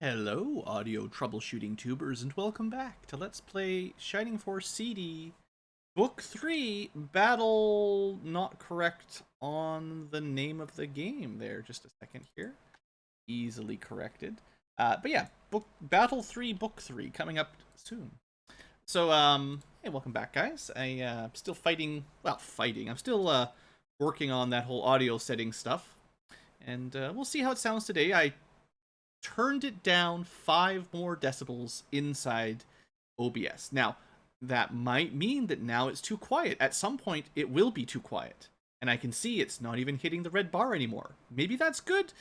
Hello, audio troubleshooting tubers, and welcome back to Let's Play Shining Force CD Book 3 Battle. Not correct on the name of the game there. Just a second here. Easily corrected. But yeah, Battle 3 Book 3 coming up soon. So, hey, welcome back, guys. I'm still fighting. Well, fighting. I'm still working on that whole audio setting stuff. And we'll see how it sounds today. I turned it down 5 more decibels inside OBS. Now, that might mean that now it's too quiet. At some point, it will be too quiet. And I can see it's not even hitting the red bar anymore. Maybe that's good?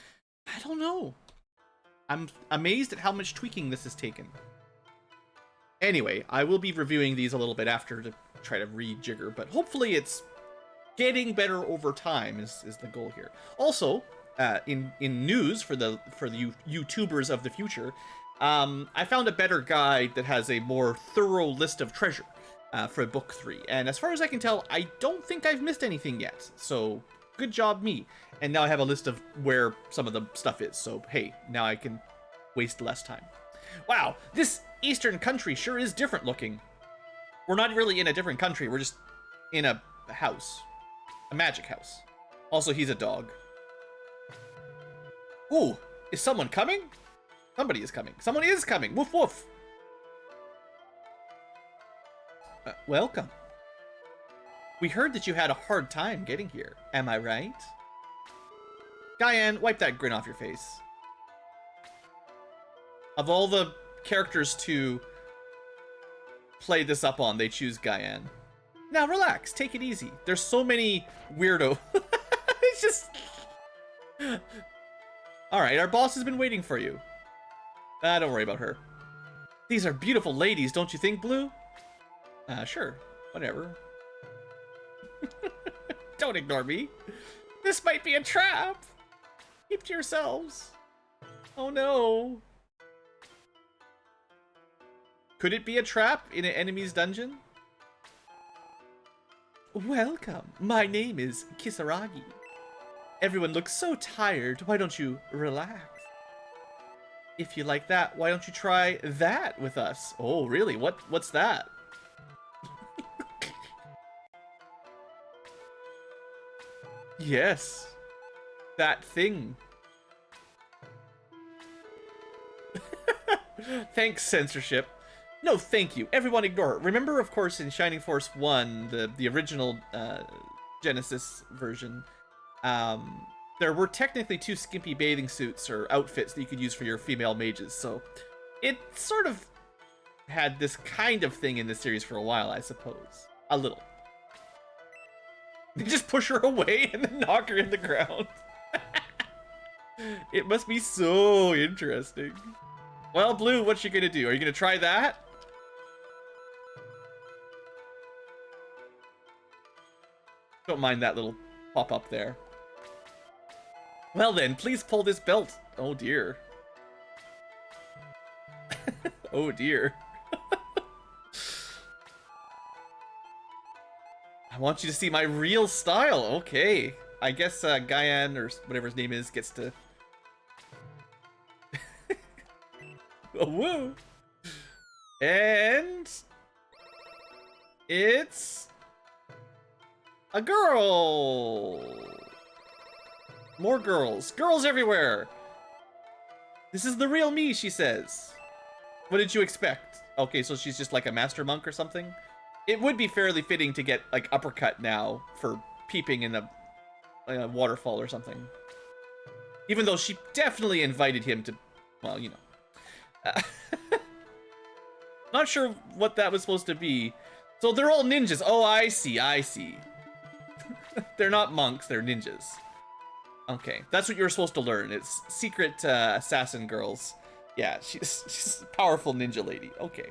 I don't know. I'm amazed at how much tweaking this has taken. Anyway, I will be reviewing these a little bit after to try to rejigger, but hopefully it's getting better over time is the goal here. Also, in news for the YouTubers of the future, I found a better guide that has a more thorough list of treasure for book 3. And as far as I can tell, I don't think I've missed anything yet. So good job me. And now I have a list of where some of the stuff is. So hey, now I can waste less time. Wow, this eastern country sure is different looking. We're not really in a different country. We're just in a house. A magic house. Also, he's a dog. Ooh, is someone coming? Somebody is coming. Someone is coming. Woof woof. Welcome. We heard that you had a hard time getting here. Am I right? Diane, wipe that grin off your face. Of all the characters to play this up on, they choose Guyan. Now relax, take it easy. There's so many weirdo. It's just... Alright, our boss has been waiting for you. Don't worry about her. These are beautiful ladies, don't you think, Blue? Sure. Whatever. Don't ignore me. This might be a trap. Keep to yourselves. Oh no. Could it be a trap in an enemy's dungeon? Welcome. My name is Kisaragi. Everyone looks so tired. Why don't you relax? If you like that, why don't you try that with us? Oh, really? What's that? Yes. That thing. Thanks, censorship. No, thank you. Everyone ignore it. Remember, of course, in Shining Force 1, the original Genesis version, there were technically 2 skimpy bathing suits or outfits that you could use for your female mages, so it sort of had this kind of thing in the series for a while, I suppose. A little. They just push her away and then knock her in the ground. It must be so interesting. Well, Blue, what you gonna do? Are you gonna try that? Don't mind that little pop-up there. Well then, please pull this belt. Oh dear. Oh dear. I want you to see my real style. Okay. I guess Guyan, or whatever his name is, gets to... Oh, woo! And... it's... a girl! More girls. Girls everywhere! This is the real me, she says. What did you expect? Okay, so she's just like a master monk or something? It would be fairly fitting to get, like, uppercut now for peeping in a waterfall or something. Even though she definitely invited him to, well, you know. Not sure what that was supposed to be. So they're all ninjas. Oh, I see, I see. They're not monks, they're ninjas. Okay, that's what you were supposed to learn. It's secret assassin girls. Yeah, she's a powerful ninja lady. Okay.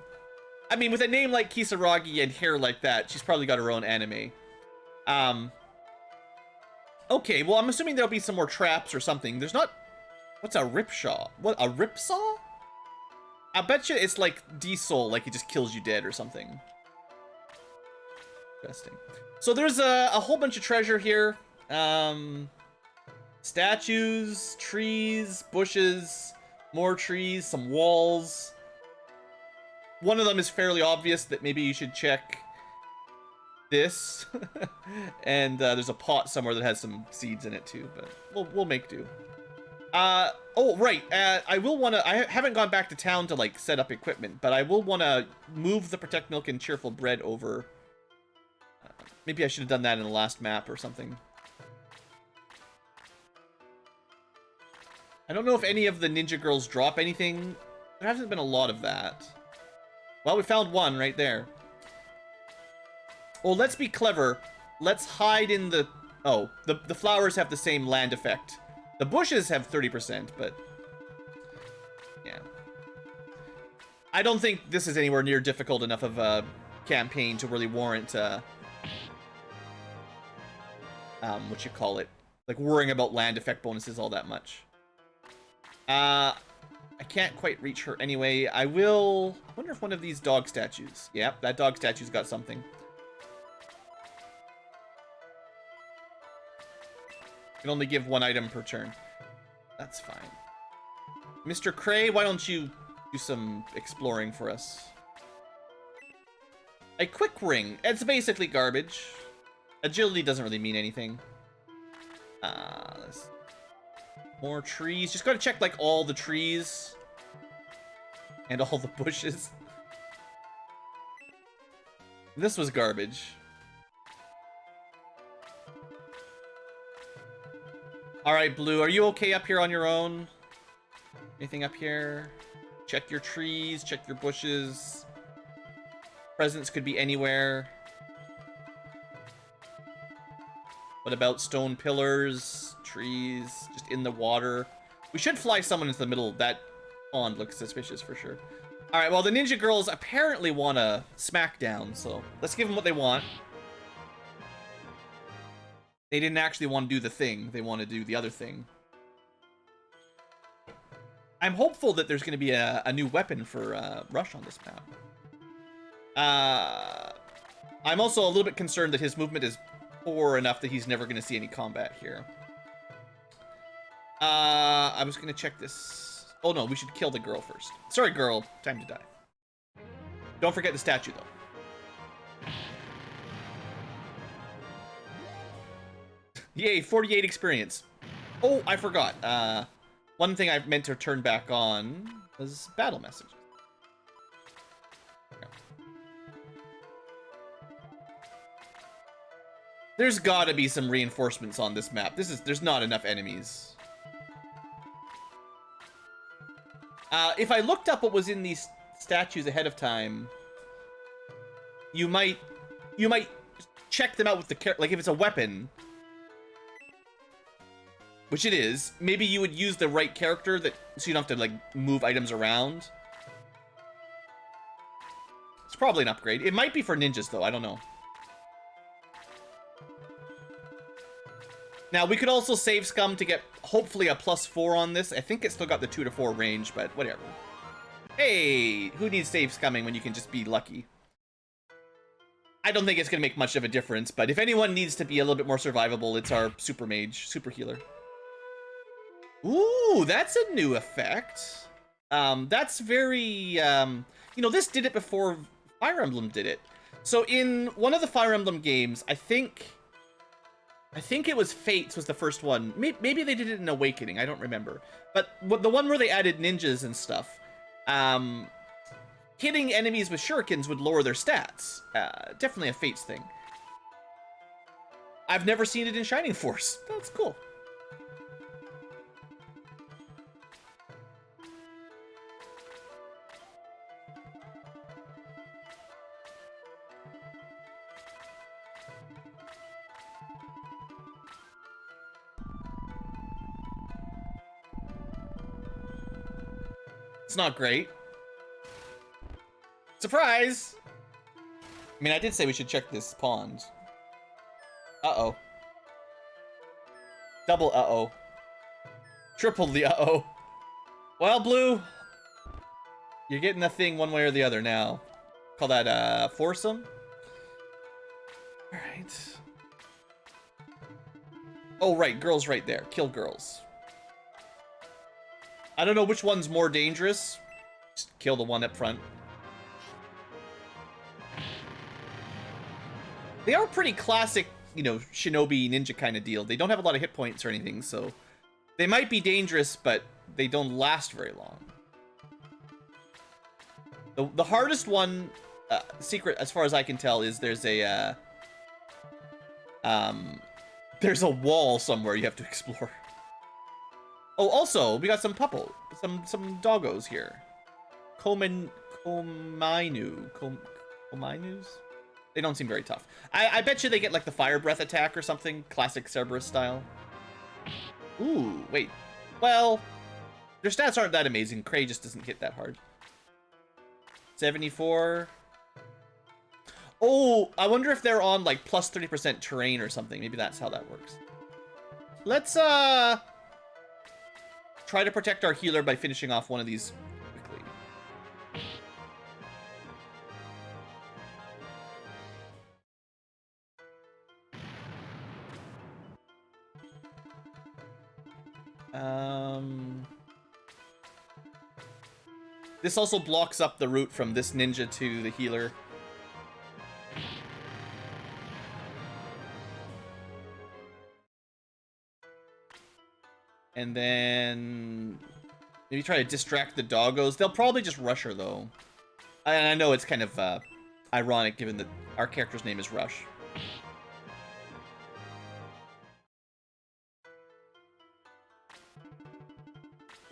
I mean, with a name like Kisaragi and hair like that, she's probably got her own anime. Okay, well, I'm assuming there'll be some more traps or something. There's not... What's a ripsaw? What, a ripsaw? I bet you it's like D-Soul, like it just kills you dead or something. Interesting. So there's a whole bunch of treasure here. Statues, trees, bushes, More trees, some walls. One of them is fairly obvious that maybe you should check this. And there's a pot somewhere that has some seeds in it too, but we'll make do. Oh, right. I will want to... I haven't gone back to town to, like, set up equipment, but I will want to move the Protect Milk and Cheerful Bread over. Maybe I should have done that in the last map or something. I don't know if any of the ninja girls drop anything. There hasn't been a lot of that. Well, we found one right there. Well, let's be clever. Let's hide in the... Oh, the flowers have the same land effect. The bushes have 30%, but... Yeah. I don't think this is anywhere near difficult enough of a campaign to really warrant, what you call it? Like, worrying about land effect bonuses all that much. I can't quite reach her anyway. I will... I wonder if one of these dog statues... Yep, that dog statue's got something. You can only give one item per turn. That's fine. Mr. Cray, why don't you do some exploring for us? A quick ring. It's basically garbage. Agility doesn't really mean anything. More trees. Just gotta check, like, all the trees. And all the bushes. This was garbage. Alright, Blue, are you okay up here on your own? Anything up here? Check your trees, check your bushes. Presents could be anywhere. What about stone pillars, trees, just in the water? We should fly someone into the middle. That pond looks suspicious for sure. Alright, well, the ninja girls apparently want a smackdown, so let's give them what they want. They didn't actually want to do the thing. They want to do the other thing. I'm hopeful that there's going to be a new weapon for Rush on this map. I'm also a little bit concerned that his movement is poor enough that he's never going to see any combat here. I was going to check this. Oh no, we should kill the girl first. Sorry, girl. Time to die. Don't forget the statue, though. Yay, 48 experience. Oh, I forgot. One thing I meant to turn back on was battle messages. There's gotta be some reinforcements on this map. There's not enough enemies. If I looked up what was in these statues ahead of time, you might check them out with the like if it's a weapon. Which it is. Maybe you would use the right character so you don't have to, like, move items around. It's probably an upgrade. It might be for ninjas, though. I don't know. Now, we could also save scum to get, hopefully, a +4 on this. I think it's still got the 2 to 4 range, but whatever. Hey! Who needs save scumming when you can just be lucky? I don't think it's going to make much of a difference, but if anyone needs to be a little bit more survivable, it's our super mage, super healer. Ooh, that's a new effect. That's very, you know, this did it before Fire Emblem did it. So in one of the Fire Emblem games, I think it was Fates was the first one. Maybe they did it in Awakening, I don't remember. But the one where they added ninjas and stuff, hitting enemies with shurikens would lower their stats. Definitely a Fates thing. I've never seen it in Shining Force. That's cool. It's not great. Surprise! I mean, I did say we should check this pond. Uh-oh. Double uh-oh. Triple the uh-oh. Well, Blue, you're getting a thing one way or the other now. Call that, foursome? Alright. Oh, right, girls right there. Kill girls. I don't know which one's more dangerous. Just kill the one up front. They are pretty classic, you know, shinobi ninja kind of deal. They don't have a lot of hit points or anything, so they might be dangerous, but they don't last very long. The hardest one, secret as far as I can tell, is there's a wall somewhere you have to explore. Oh, also, we got some some doggos here. Komainus? They don't seem very tough. I bet you they get like the fire breath attack or something, classic Cerberus style. Ooh, wait. Well, their stats aren't that amazing. Cray just doesn't hit that hard. 74. Oh, I wonder if they're on like plus 30% terrain or something. Maybe that's how that works. Let's try to protect our healer by finishing off one of these quickly. This also blocks up the route from this ninja to the healer. And then maybe try to distract the doggos. They'll probably just rush her, though. And I know it's kind of ironic, given that our character's name is Rush.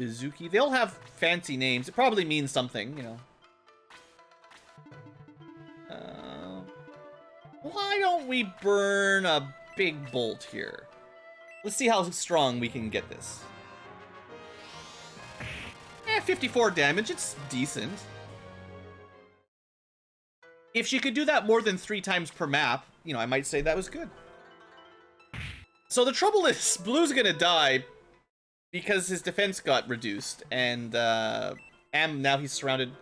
Izuki. They all have fancy names. It probably means something, you know. Why don't we burn a big bolt here? Let's see how strong we can get this. 54 damage. It's decent. If she could do that more than 3 times per map, you know, I might say that was good. So the trouble is, Blue's gonna die because his defense got reduced, and now he's surrounded.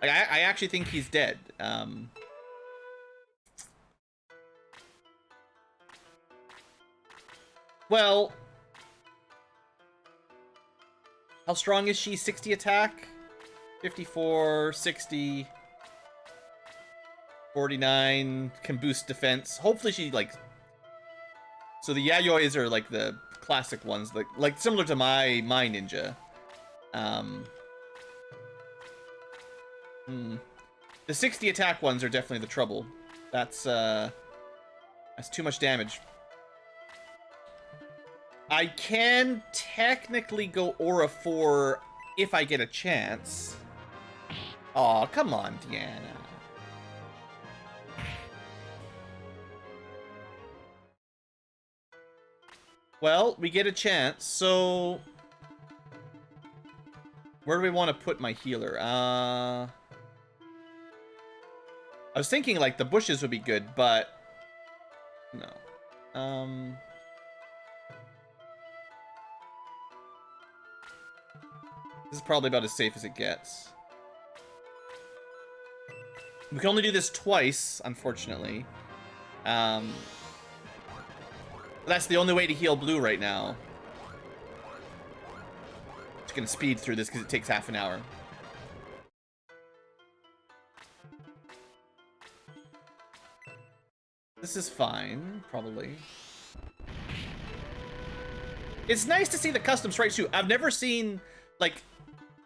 Like, I actually think he's dead. Well, how strong is she? 60 attack, 54, 60, 49, can boost defense. Hopefully she, like... So the Yayois are, like, the classic ones, like similar to my ninja. The 60 attack ones are definitely the trouble. That's too much damage. I can technically go Aura 4 if I get a chance. Aw, come on, Deanna. Well, we get a chance, so... Where do we want to put my healer? I was thinking, like, the bushes would be good, but... No. This is probably about as safe as it gets. We can only do this twice, unfortunately. That's the only way to heal Blue right now. Just gonna speed through this because it takes half an hour. This is fine, probably. It's nice to see the custom sprites too. I've never seen, like...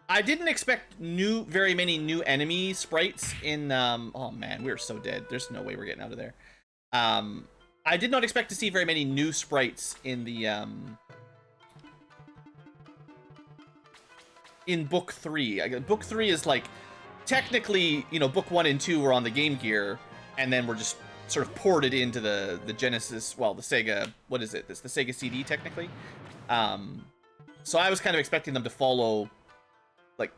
I didn't expect very many new enemy sprites in, oh man, we're so dead. There's no way we're getting out of there. I did not expect to see very many new sprites in the, in Book 3. Book 3 is like, technically, you know, Book 1 and 2 were on the Game Gear, and then we're just sort of ported into the Genesis, well, the Sega, what is it? It's the Sega CD, technically. So I was kind of expecting them to follow, like,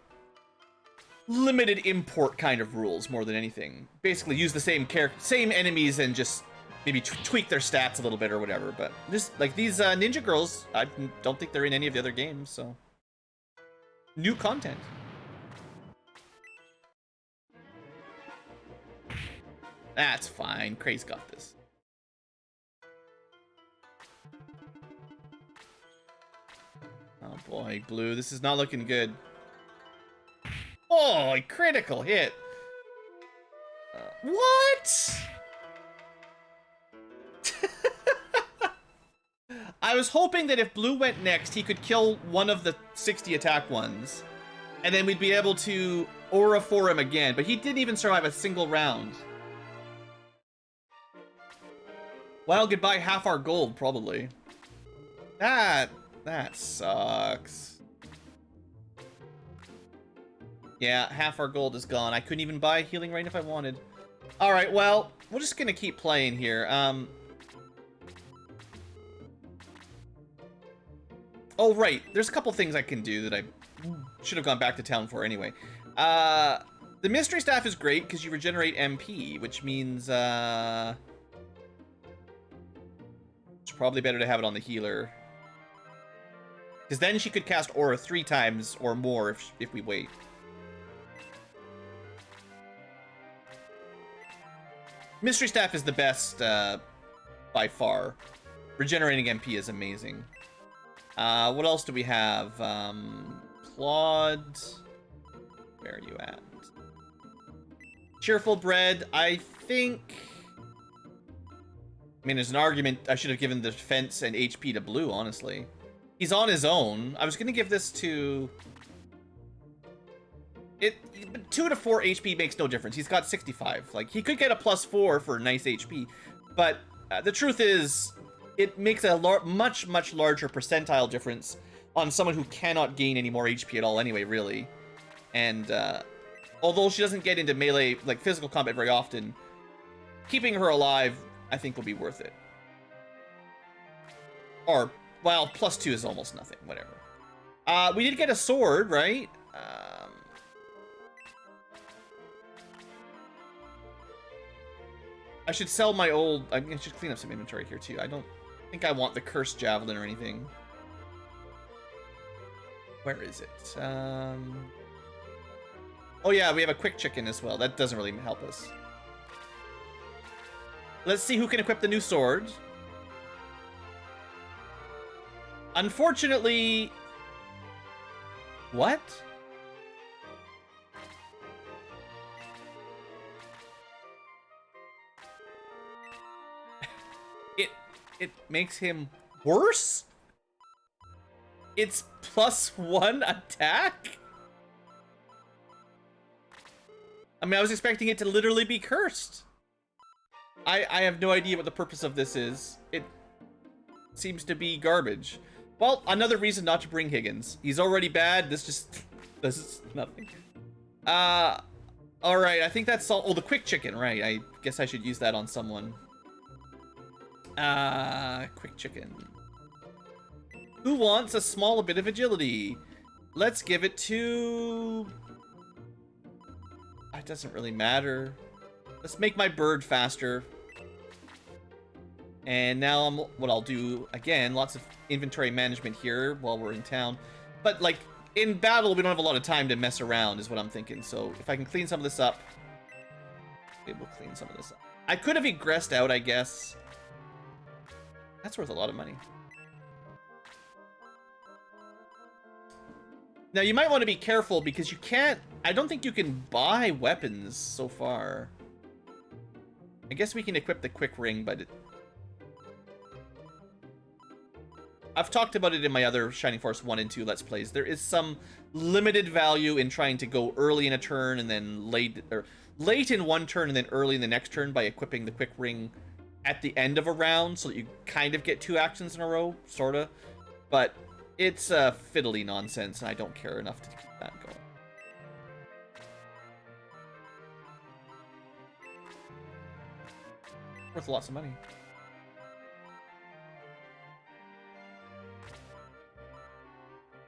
limited import kind of rules more than anything. Basically use the same enemies and just maybe tweak their stats a little bit or whatever. But just, like, these ninja girls, I don't think they're in any of the other games, so... New content. That's fine. Cray's got this. Oh boy, Blue, this is not looking good. Oh, a critical hit. What? I was hoping that if Blue went next, he could kill one of the 60 attack ones. And then we'd be able to Aura for him again. But he didn't even survive a single round. Well, goodbye half our gold, probably. That sucks. Yeah, half our gold is gone. I couldn't even buy a healing rain if I wanted. Alright, well, we're just gonna keep playing here. Oh, right. There's a couple things I can do that I should have gone back to town for anyway. The mystery staff is great because you regenerate MP, which means, it's probably better to have it on the healer. Because then she could cast Aura 3 times or more if we wait. Mystery Staff is the best by far. Regenerating MP is amazing. What else do we have? Claude. Where are you at? Cheerful Bread, I think... I mean, there's an argument I should have given the defense and HP to Blue, honestly. He's on his own. I was going to give this to... 2 to 4 HP makes no difference. He's got 65. Like, he could get a +4 for nice HP. But the truth is, it makes a much, much larger percentile difference on someone who cannot gain any more HP at all anyway, really. And although she doesn't get into melee, like physical combat very often, keeping her alive, I think, will be worth it. Or, well, +2 is almost nothing. Whatever. We did get a sword, right? I should sell my old... I should clean up some inventory here, too. I don't think I want the cursed javelin or anything. Where is it? Oh, yeah, we have a quick chicken as well. That doesn't really help us. Let's see who can equip the new sword. Unfortunately... What? It makes him worse? It's +1 attack? I mean, I was expecting it to literally be cursed. I have no idea what the purpose of this is. It seems to be garbage. Well, another reason not to bring Higgins. He's already bad. This is nothing. Alright, I think that's all. Oh, the quick chicken, right. I guess I should use that on someone. Quick chicken. Who wants a small bit of agility? Let's give it to... It doesn't really matter. Let's make my bird faster. And now what I'll do, again, lots of inventory management here while we're in town. But, like, in battle, we don't have a lot of time to mess around, is what I'm thinking. So, if I can clean some of this up... Maybe we'll clean some of this up. I could have egressed out, I guess. That's worth a lot of money. Now, you might want to be careful because you can't... I don't think you can buy weapons so far. I guess we can equip the quick ring, but... I've talked about it in my other Shining Force 1 and 2 Let's Plays. There is some limited value in trying to go early in a turn and then late in one turn and then early in the next turn by equipping the quick ring at the end of a round so that you kind of get 2 actions in a row, sorta. But it's fiddly nonsense, and I don't care enough to keep that going. Worth lots of money.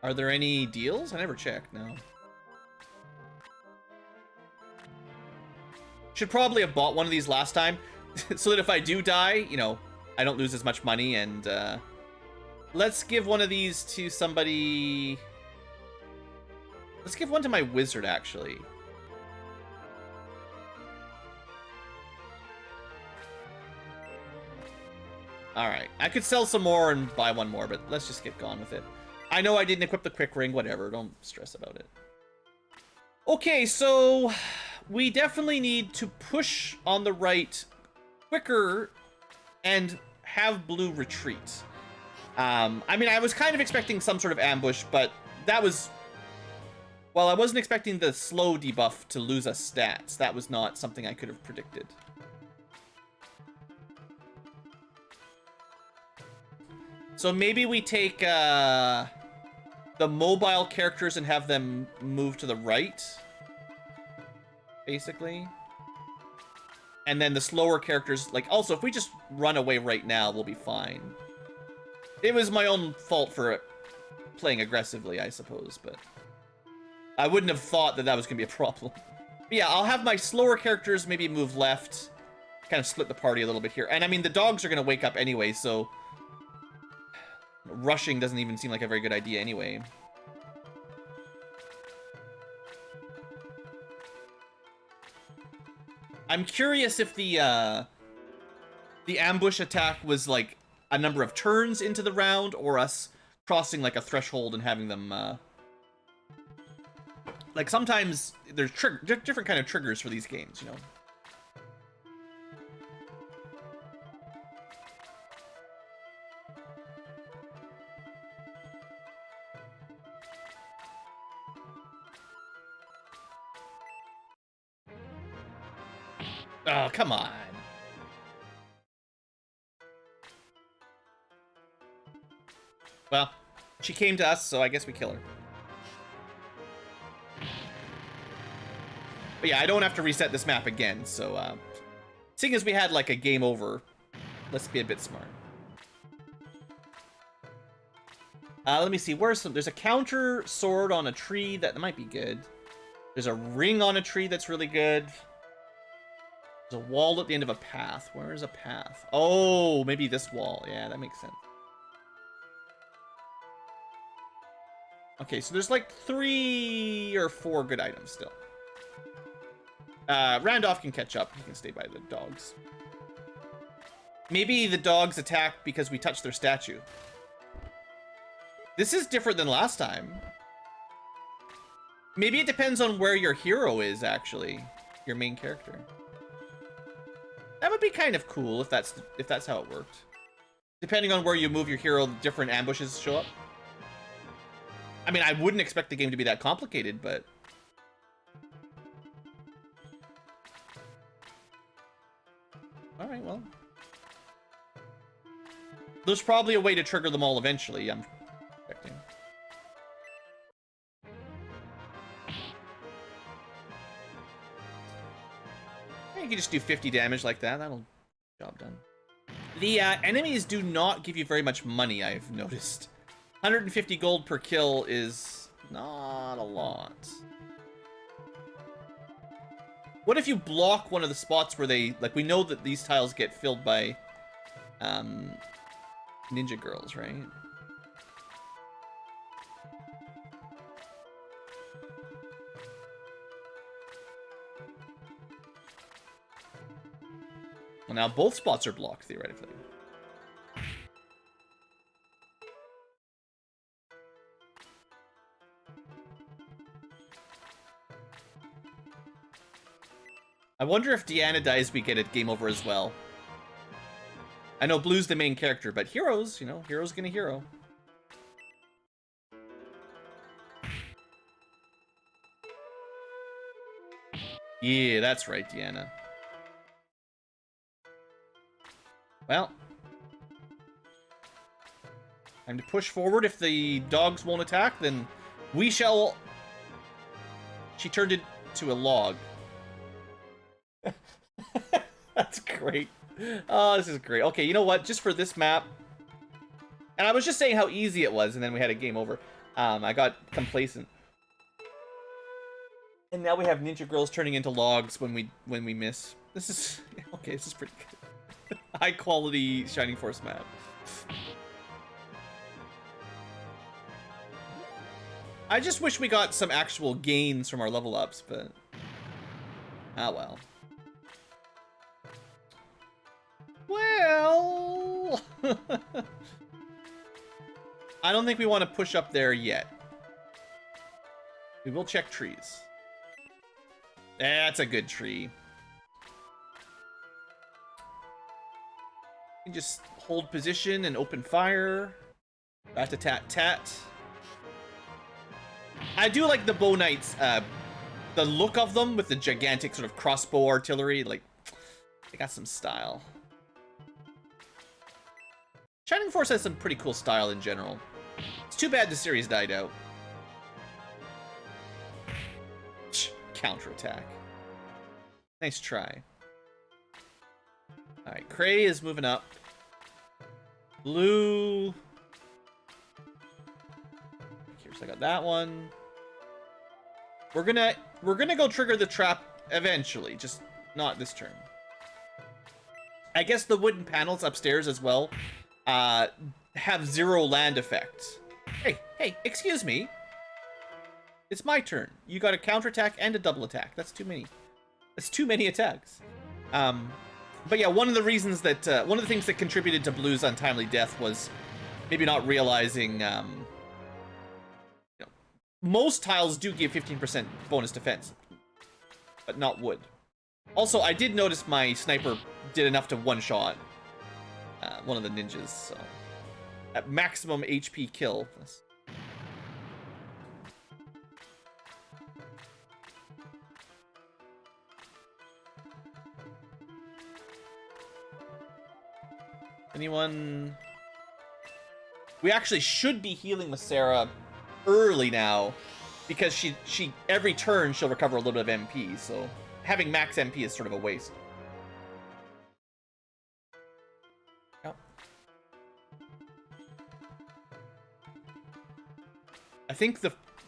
Are there any deals? I never checked, no. Should probably have bought one of these last time, so that if I do die, you know, I don't lose as much money, and, let's give one of these to somebody... Let's give one to my wizard, actually. Alright, I could sell some more and buy one more, but let's just get gone with it. I know I didn't equip the quick ring, whatever, don't stress about it. Okay, so we definitely need to push on the right quicker and have blue retreat. I mean, I was kind of expecting some sort of ambush, but that was... Well, I wasn't expecting the slow debuff to lose us stats. That was not something I could have predicted. So maybe we take the mobile characters and have them move to the right, basically. And then the slower characters, like, also, if we just run away right now, we'll be fine. It was my own fault for playing aggressively, I suppose, but I wouldn't have thought that that was going to be a problem. But yeah, I'll have my slower characters maybe move left, kind of split the party a little bit here. And I mean, the dogs are going to wake up anyway, so rushing doesn't even seem like a very good idea anyway. I'm curious if the ambush attack was like a number of turns into the round, or us crossing like a threshold and having them like sometimes there's different kind of triggers for these games, you know. Oh, come on. Well, she came to us, so I guess we kill her. But yeah, I don't have to reset this map again, so seeing as we had like a game over, let's be a bit smart. Let me see, there's a counter sword on a tree that might be good. There's a ring on a tree that's really good. There's a wall at the end of a path. Where is a path? Oh, maybe this wall. Yeah, that makes sense. Okay, so there's like 3 or 4 good items still. Randolph can catch up. He can stay by the dogs. Maybe the dogs attack because we touched their statue. This is different than last time. Maybe it depends on where your hero is, actually. Your main character. That would be kind of cool if that's how it worked. Depending on where you move your hero, different ambushes show up. I mean, I wouldn't expect the game to be that complicated, but... Alright, well. There's probably a way to trigger them all eventually, I'm expecting. You can just do 50 damage like that. That'll job done. The enemies do not give you very much money, I've noticed. 150 gold per kill is not a lot. What if you block one of the spots where they... Like, we know that these tiles get filled by ninja girls, right? Well, now both spots are blocked, theoretically. I wonder if Deanna dies, we get a game over as well. I know Blue's the main character, but heroes, you know, heroes gonna hero. Yeah, that's right, Deanna. Well. Time to push forward. If the dogs won't attack, then we shall... She turned it to a log. That's great. Oh, this is great. Okay, you know what? Just for this map... And I was just saying how easy it was, and then we had a game over. I got complacent. And now we have ninja girls turning into logs when we miss. This is... Okay, this is pretty good. High quality Shining Force map. I just wish we got some actual gains from our level ups, but... Ah, well. Well... I don't think we want to push up there yet. We will check trees. That's a good tree. You can just hold position and open fire. Rat-a-tat-tat. I do like the bow knights, the look of them with the gigantic sort of crossbow artillery. Like, they got some style. Shining Force has some pretty cool style in general. It's too bad the series died out. Counterattack. Nice try. Alright, Cray is moving up. Blue. Here's I got that one. We're gonna go trigger the trap eventually, just not this turn. I guess the wooden panels upstairs as well have 0 land effect. Hey, excuse me. It's my turn. You got a counterattack and a double attack. That's too many. That's too many attacks. But yeah, one of the reasons that one of the things that contributed to Blue's untimely death was maybe not realizing. Most tiles do give 15% bonus defense, but not wood. Also, I did notice my sniper did enough to one-shot one of the ninjas, so at maximum HP kill. Anyone? We actually should be healing with Sarah early now, because she every turn she'll recover a little bit of MP, so having max MP is sort of a waste. Yep. I think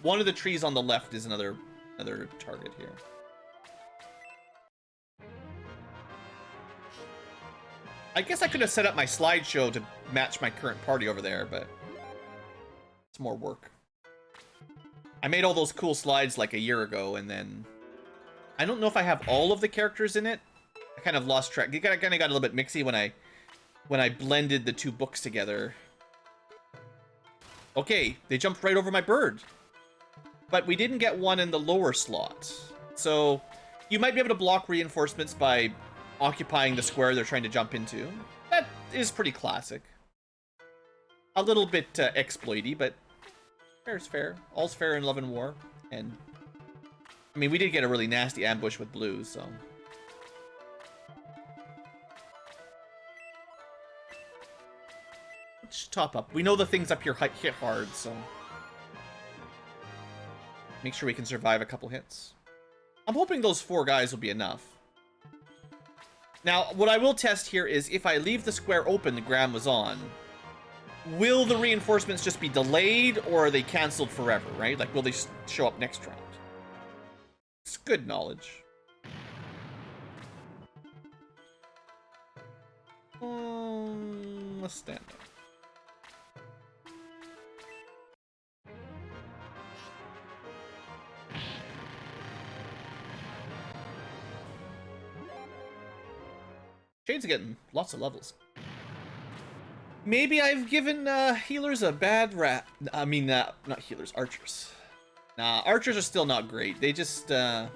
one of the trees on the left is another target here. I guess I could have set up my slideshow to match my current party over there, but it's more work. I made all those cool slides like a year ago, and then I don't know if I have all of the characters in it. I kind of lost track. It kind of got a little bit mixy when I blended the 2 books together. Okay, they jumped right over my bird. But we didn't get one in the lower slot. So you might be able to block reinforcements by occupying the square they're trying to jump into. That is pretty classic. A little bit exploity, but fair's fair. All's fair in love and war. And I mean, we did get a really nasty ambush with Blue, so let's top up. We know the things up here hit hard, so make sure we can survive a couple hits. I'm hoping those 4 guys will be enough. Now, what I will test here is if I leave the square open the Graham was on, will the reinforcements just be delayed, or are they cancelled forever, right? Like, will they show up next round? It's good knowledge. Let's stand up. Shade's getting lots of levels. Maybe I've given healers a bad rap. I mean, not healers, archers. Nah, archers are still not great. They just, they're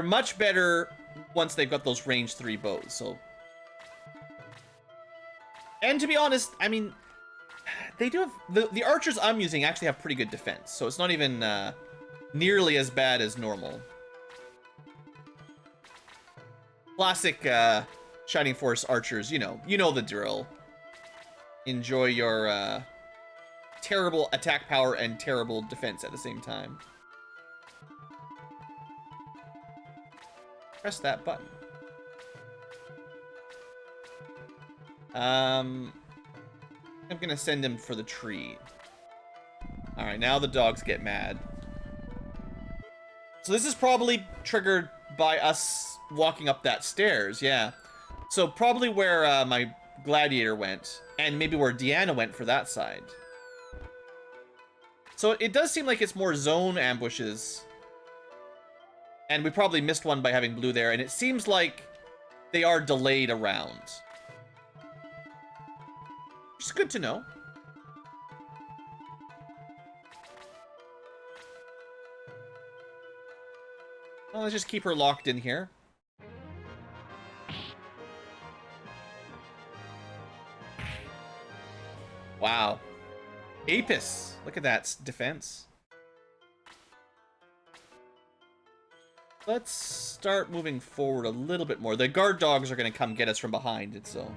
much better once they've got those range 3 bows, so. And to be honest, I mean, they do have, the archers I'm using actually have pretty good defense, so it's not even nearly as bad as normal. Classic Shining Force archers, you know the drill. Enjoy your terrible attack power and terrible defense at the same time. Press that button. I'm gonna send him for the tree. Alright, now the dogs get mad. So this is probably triggered by us walking up that stairs, yeah. So probably where my gladiator went, and maybe where Deanna went for that side. So it does seem like it's more zone ambushes. And we probably missed one by having Blue there, and it seems like they are delayed around. Which is good to know. Well, let's just keep her locked in here. Wow. Apis. Look at that defense. Let's start moving forward a little bit more. The guard dogs are going to come get us from behind, and so...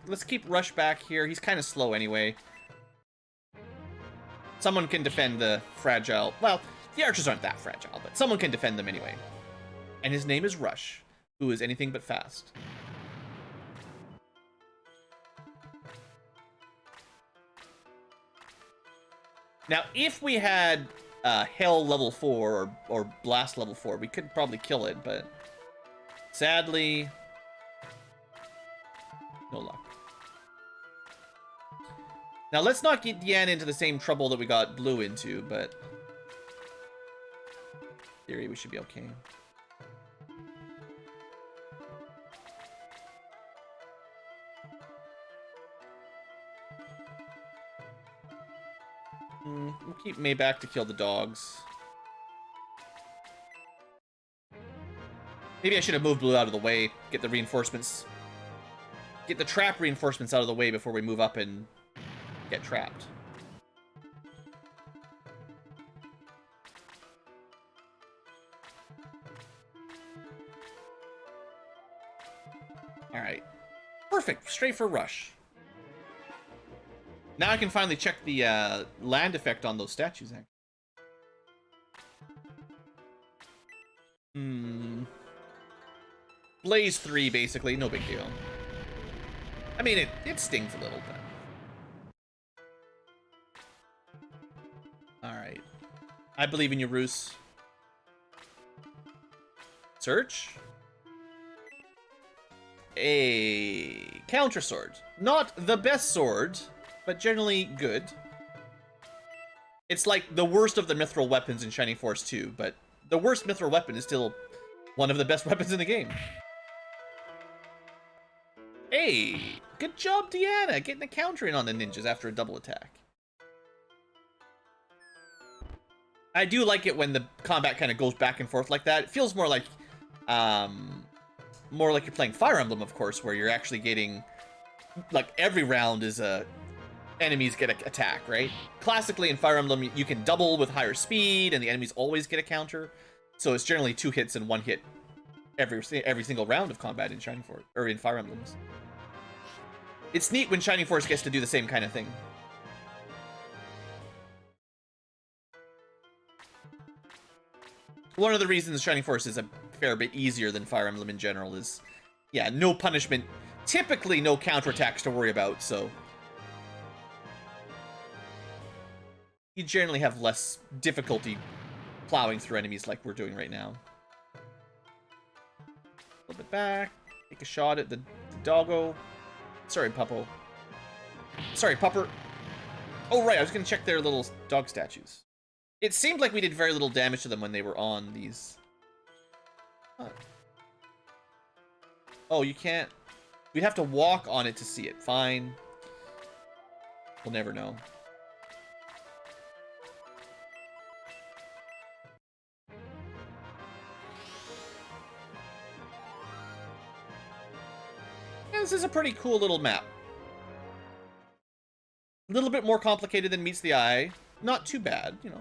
Let's keep Rush back here. He's kind of slow anyway. Someone can defend the fragile... Well, the archers aren't that fragile, but someone can defend them anyway. And his name is Rush, who is anything but fast. Now, if we had Hell level 4 or Blast level 4, we could probably kill it, but sadly, no luck. Now, let's not get Deanna into the same trouble that we got Blue into, but in theory, we should be okay. We'll keep May back to kill the dogs. Maybe I should have moved Blue out of the way, get the reinforcements. Get the trap reinforcements out of the way before we move up and get trapped. Alright. Perfect. Straight for Rush. Now I can finally check the land effect on those statues. Blaze 3, basically. No big deal. I mean, it stings a little, but... Alright. I believe in you, Roos. Search. A counter sword. Not the best sword, but generally good. It's like the worst of the mithril weapons in Shining Force 2, but the worst mithril weapon is still one of the best weapons in the game. Hey, good job, Deanna, getting a counter in on the ninjas after a double attack. I do like it when the combat kind of goes back and forth like that. It feels more like you're playing Fire Emblem, of course, where you're actually getting, like, every round is a enemies get an attack, right? Classically in Fire Emblem, you can double with higher speed, and the enemies always get a counter. So it's generally 2 hits and 1 hit every single round of combat in Shining Force or in Fire Emblems. It's neat when Shining Force gets to do the same kind of thing. One of the reasons Shining Force is a fair bit easier than Fire Emblem in general is, yeah, no punishment, typically no counterattacks to worry about, so you generally have less difficulty plowing through enemies like we're doing right now. A little bit back, take a shot at the doggo. Sorry, Puppo. Sorry, Pupper. Oh, right, I was gonna check their little dog statues. It seemed like we did very little damage to them when they were on these. Huh. Oh, you can't... We'd have to walk on it to see it. Fine. We'll never know. Yeah, this is a pretty cool little map. A little bit more complicated than meets the eye. Not too bad, you know.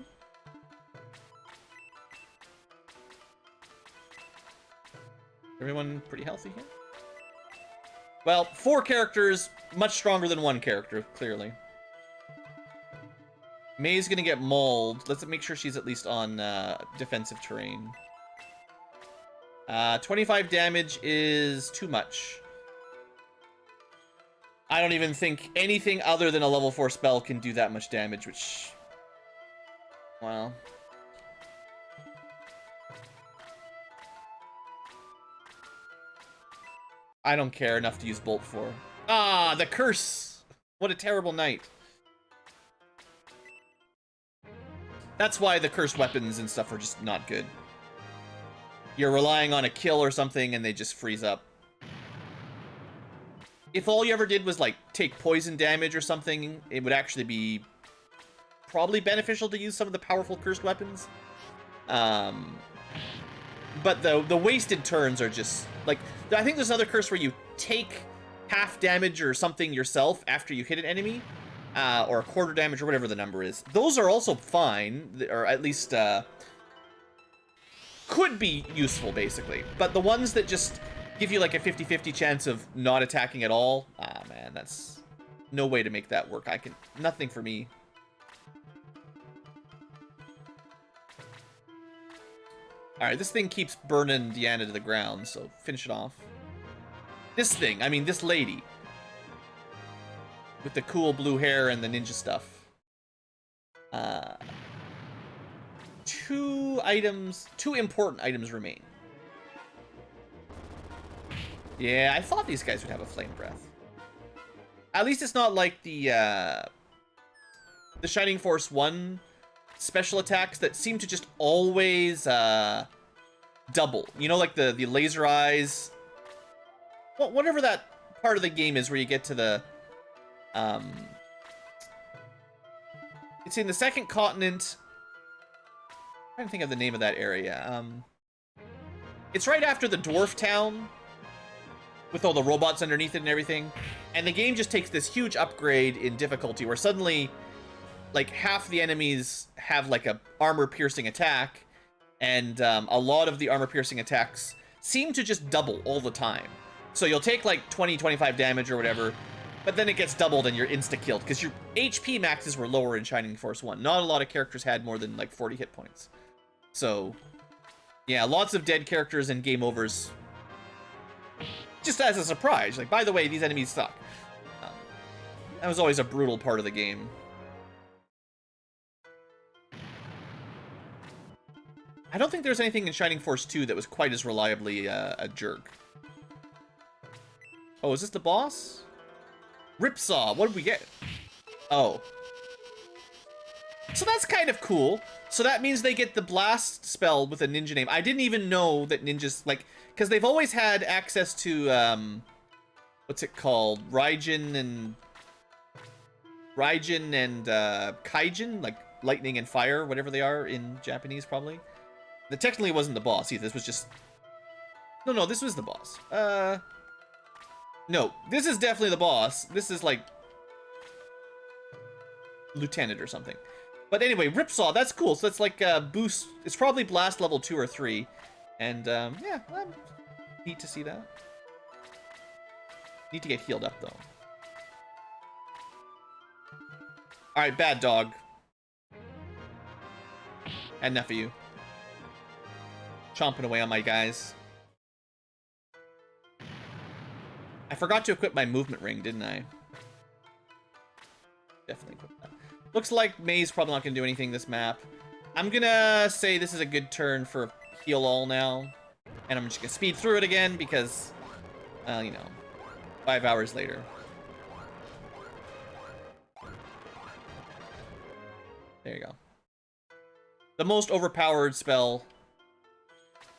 Everyone pretty healthy here? Well, 4 characters, much stronger than 1 character, clearly. May's gonna get mauled. Let's make sure she's at least on defensive terrain. 25 damage is too much. I don't even think anything other than a level 4 spell can do that much damage, which... Well... I don't care enough to use Bolt for. Ah, the curse! What a terrible night. That's why the cursed weapons and stuff are just not good. You're relying on a kill or something and they just freeze up. if all you ever did was like take poison damage or something, it would actually be probably beneficial to use some of the powerful cursed weapons. But the wasted turns are just like, I think there's another curse where you take half damage or something yourself after you hit an enemy, or a quarter damage or whatever the number is. Those are also fine, or at least could be useful basically. But the ones that just give you like a 50-50 chance of not attacking at all, ah man, that's no way to make that work. Nothing for me. Alright, this thing keeps burning Deanna to the ground, so finish it off. This thing, I mean this lady. With the cool blue hair and the ninja stuff. 2 important items remain. Yeah, I thought these guys would have a flame breath. At least it's not like the Shining Force 1 special attacks that seem to just always double. You know, like the laser eyes. Well, whatever that part of the game is where you get to the it's in the second continent. I'm trying to think of the name of that area. It's right after the dwarf town with all the robots underneath it and everything. And the game just takes this huge upgrade in difficulty where suddenly like half the enemies have like a armor-piercing attack, and a lot of the armor-piercing attacks seem to just double all the time. So you'll take like 20-25 damage or whatever, but then it gets doubled and you're insta-killed, because your HP maxes were lower in Shining Force 1. Not a lot of characters had more than like 40 hit points. So, yeah, lots of dead characters and game overs. Just as a surprise. Like, by the way, these enemies suck. That was always a brutal part of the game. I don't think there's anything in Shining Force 2 that was quite as reliably a jerk. Oh, is this the boss? Ripsaw, what did we get? Oh. So that's kind of cool. So that means they get the blast spell with a ninja name. I didn't even know that ninjas, like, because they've always had access to, what's it called? Raijin and Kaijin, like lightning and fire, whatever they are in Japanese, probably. That technically wasn't the boss either. This was just... No, this was the boss. No, this is definitely the boss. This is like... Lieutenant or something. But anyway, Ripsaw, that's cool. So that's like a boost. It's probably blast level 2 or 3. And, yeah, neat to see that. Need to get healed up, though. Alright, bad dog. Had enough of you. Chomping away on my guys. I forgot to equip my movement ring, didn't I? Definitely equip that. Looks like May's probably not going to do anything this map. I'm going to say this is a good turn for heal all now. And I'm just going to speed through it again because, you know, 5 hours later. There you go. The most overpowered spell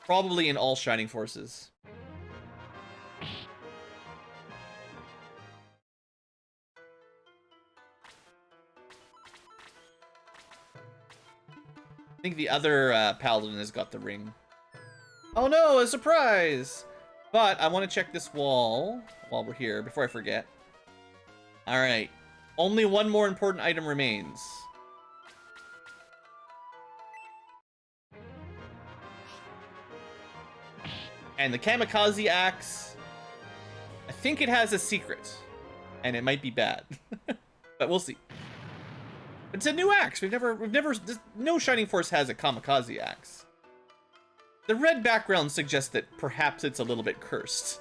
probably in all Shining Forces. I think the other paladin has got the ring. Oh no, a surprise! But I want to check this wall while we're here before I forget. Alright. Only one more important item remains. And the Kamikaze Axe, I think it has a secret. And it might be bad. But we'll see. It's a new axe. No Shining Force has a Kamikaze Axe. The red background suggests that perhaps it's a little bit cursed.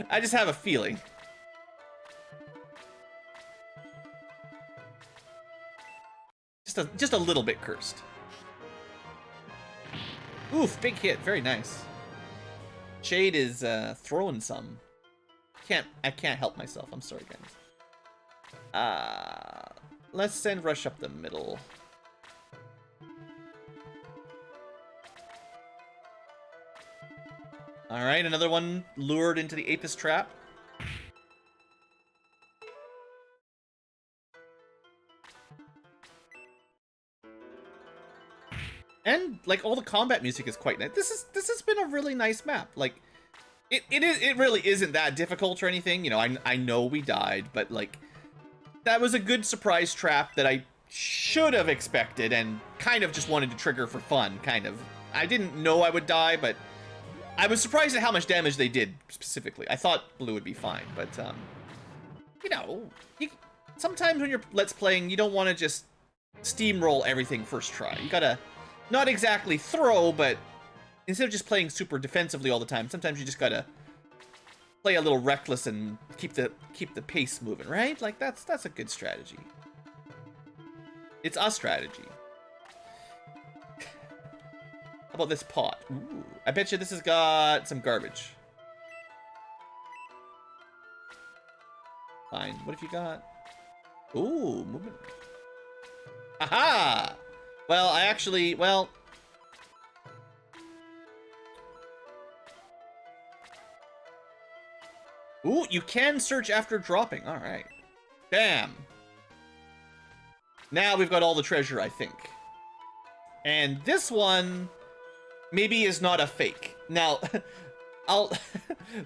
I just have a feeling. Just a little bit cursed. Oof, big hit. Very nice. Shade is throwing some. I can't help myself. I'm sorry, guys. Let's send Rush up the middle. All right, another one lured into the Apis trap. like all the combat music is quite nice. This has been a really nice map. Like it really isn't that difficult or anything. You know, I know we died, but like that was a good surprise trap that I should have expected and kind of just wanted to trigger for fun, kind of. I didn't know I would die, but I was surprised at how much damage they did specifically. I thought blue would be fine, but you know, sometimes when you're Let's Playing, you don't want to just steamroll everything first try. You gotta not exactly throw, but instead of just playing super defensively all the time, sometimes you just gotta play a little reckless and keep the pace moving, right? Like that's a good strategy. It's a strategy. How about this pot? Ooh, I bet you this has got some garbage. Fine. What have you got? Ooh, movement. Aha! Well, I actually, well... Ooh, you can search after dropping. All right. Bam. Now we've got all the treasure, I think. And this one maybe is not a fake. Now,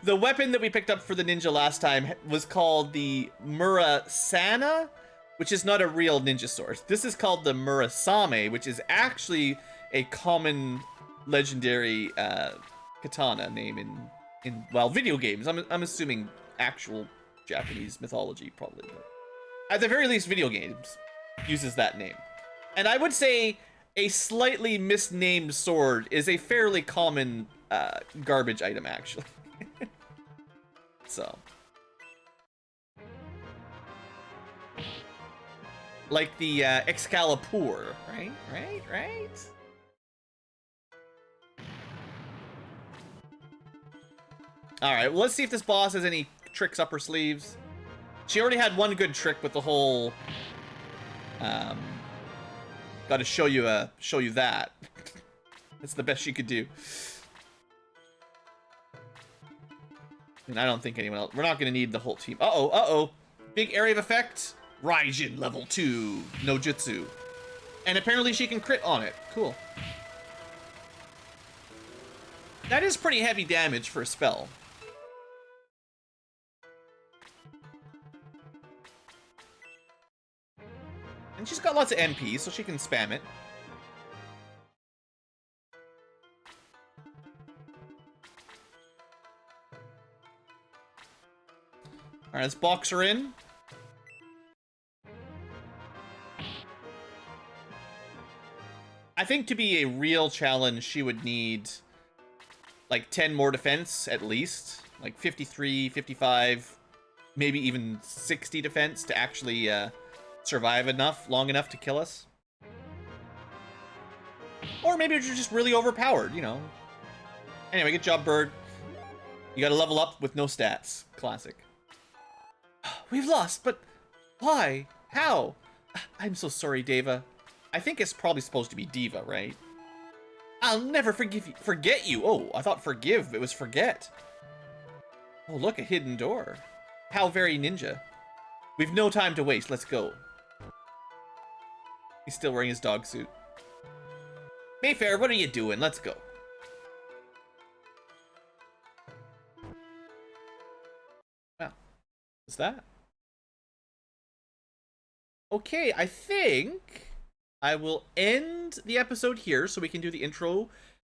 the weapon that we picked up for the ninja last time was called the Murasana, which is not a real ninja sword. This is called the Murasame, which is actually a common legendary katana name in well, video games. I'm assuming actual Japanese mythology probably, but at the very least video games uses that name. And I would say a slightly misnamed sword is a fairly common garbage item, actually. So. Like the Excalibur, right? Right? Alright, well, let's see if this boss has any tricks up her sleeves. She already had one good trick with the whole... gotta show you that. That's the best she could do. And I don't think anyone else... We're not gonna need the whole team. Uh-oh. Big area of effect. Raijin level 2. No jutsu. And apparently she can crit on it. Cool. That is pretty heavy damage for a spell. And she's got lots of MP, so she can spam it. Alright, let's box her in. I think to be a real challenge, she would need like 10 more defense at least. Like 53, 55, maybe even 60 defense to actually survive long enough to kill us. Or maybe you're just really overpowered, you know. Anyway, good job, Bird. You gotta level up with no stats. Classic. We've lost, but why? How? I'm so sorry, Deva. I think it's probably supposed to be Diva, right? I'll never forget you. Oh, I thought forgive. It was forget. Oh, look, a hidden door. How very ninja. We've no time to waste. Let's go. He's still wearing his dog suit. Mayfair, what are you doing? Let's go. Wow. What's that? Okay, I think I will end the episode here so we can do the intro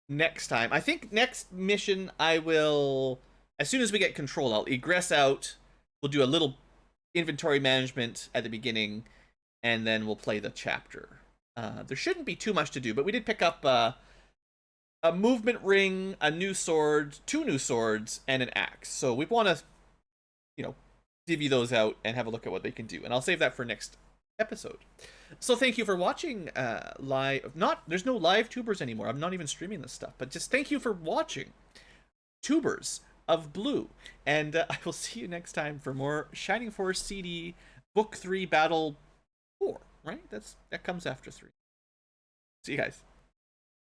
next time. I think next mission I will, as soon as we get control, I'll egress out. We'll do a little inventory management at the beginning, and then we'll play the chapter. There shouldn't be too much to do, but we did pick up a movement ring, a new sword, 2 new swords, and an axe. So we want to, you know, divvy those out and have a look at what they can do. And I'll save that for next episode. So thank you for watching live. There's no live tubers anymore. I'm not even streaming this stuff, but just thank you for watching Tubers of Blue, and I will see you next time for more Shining Force CD Book 3 Battle 4. Right? That comes after 3. See you guys.